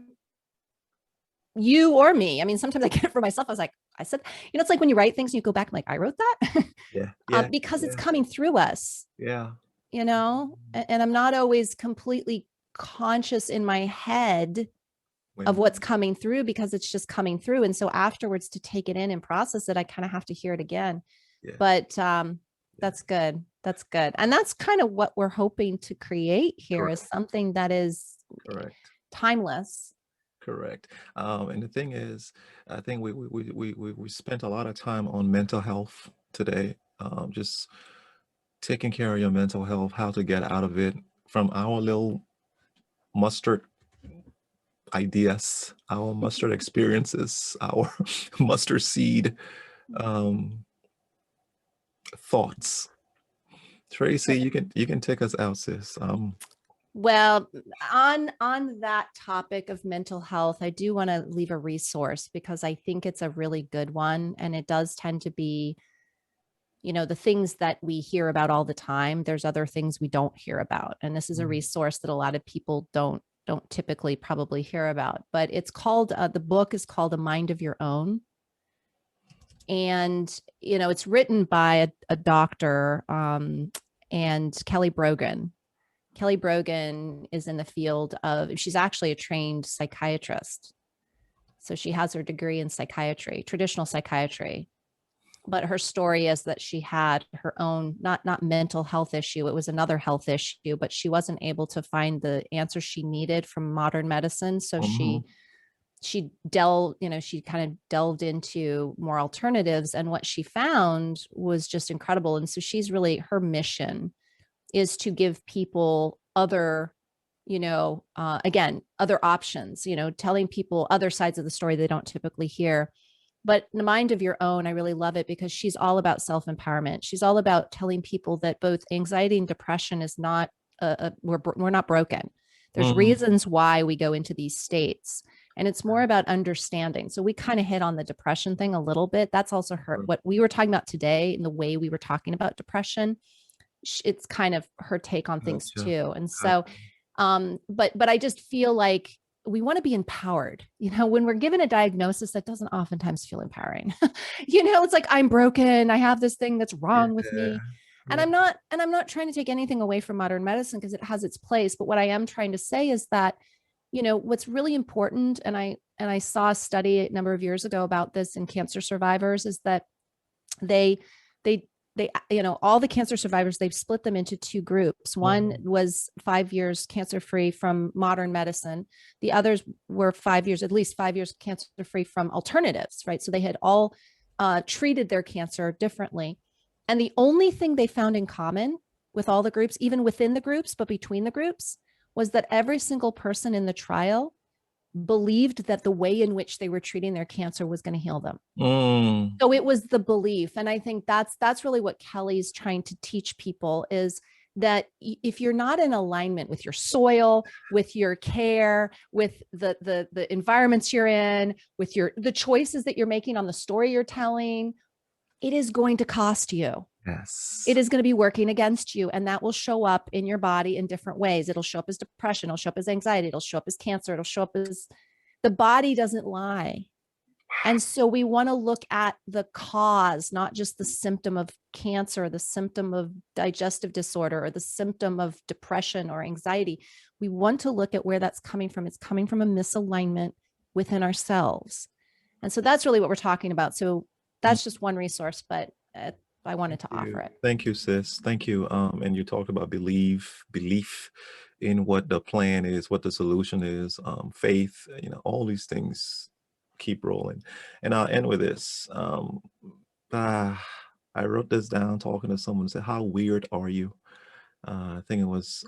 you or me. I mean, sometimes I get it for myself. I said, it's like when you write things and you go back and like, I wrote that. Because it's coming through us. Yeah. And I'm not always completely conscious in my head of what's coming through, because it's just coming through. And so afterwards, to take it in and process it, I kind of have to hear it again. But that's good. That's good. And that's kind of what we're hoping to create here. Correct. Is something that is correct, timeless. Correct. And the thing is, I think we spent a lot of time on mental health today, just taking care of your mental health, how to get out of it from our little mustard ideas, our mustard experiences, our mustard seed thoughts. Traci, you can take us out, sis. Well, on that topic of mental health, I do want to leave a resource because I think it's a really good one, and it does tend to be, the things that we hear about all the time. There's other things we don't hear about, and this is a resource that a lot of people don't typically probably hear about. But it's called the book is called A Mind of Your Own, and it's written by a doctor, and Kelly Brogan. Kelly Brogan is in the field of, she's actually a trained psychiatrist. So she has her degree in psychiatry, traditional psychiatry. But her story is that she had her own, not mental health issue. It was another health issue, but she wasn't able to find the answer she needed from modern medicine. So she kind of delved into more alternatives. And what she found was just incredible. And so she's really, her mission is to give people other, again, other options, telling people other sides of the story they don't typically hear. But The Mind of Your Own, I really love it because she's all about self-empowerment. She's all about telling people that both anxiety and depression is not, we're not broken. There's reasons why we go into these states. And it's more about understanding. So we kind of hit on the depression thing a little bit. That's also what we were talking about today, and the way we were talking about depression. It's kind of her take on things too. And so, but I just feel like we want to be empowered, when we're given a diagnosis that doesn't oftentimes feel empowering. It's like, I'm broken, I have this thing that's wrong with me. And I'm not trying to take anything away from modern medicine because it has its place. But what I am trying to say is that, what's really important, and I saw a study a number of years ago about this in cancer survivors, is that they all the cancer survivors, they've split them into two groups. One was 5 years cancer free from modern medicine. The others were 5 years, at least 5 years cancer free from alternatives, right? So they had all treated their cancer differently. And the only thing they found in common with all the groups, even within the groups, but between the groups, was that every single person in the trial believed that the way in which they were treating their cancer was going to heal them. So it was the belief. And I think that's really what Kelly's trying to teach people, is that if you're not in alignment with your soil, with your care, with the environments you're in, with the choices that you're making on the story you're telling, it is going to cost you. Yes. It is going to be working against you, and that will show up in your body in different ways. It'll show up as depression. It'll show up as anxiety. It'll show up as cancer. It'll show up as, the body doesn't lie. And so we want to look at the cause, not just the symptom of cancer, the symptom of digestive disorder, or the symptom of depression or anxiety. We want to look at where that's coming from. It's coming from a misalignment within ourselves. And so that's really what we're talking about. So that's just one resource, but I wanted to offer it. Thank you, sis. Thank you. And you talked about belief in what the plan is, what the solution is, faith, all these things keep rolling. And I'll end with this. I wrote this down talking to someone, said, how weird are you? I think it was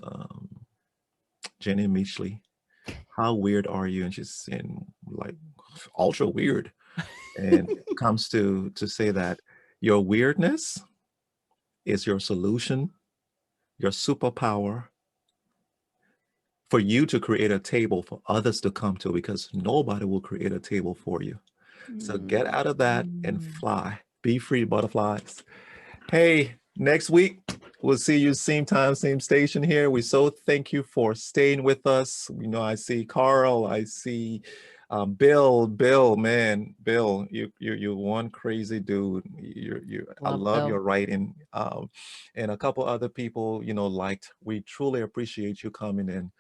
Jenny Meachley. How weird are you? And she's saying, like, ultra weird. And it comes to say that your weirdness is your solution, your superpower, for you to create a table for others to come to, because nobody will create a table for you. So get out of that and fly. Be free, butterflies. Hey, next week, we'll see you same time, same station here. We so thank you for staying with us. I see Carl, I see Bill, man, Bill, you're one crazy dude. I love your writing. And a couple other people, liked. We truly appreciate you coming in.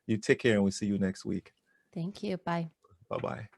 You take care, and we'll see you next week. Thank you. Bye. Bye-bye.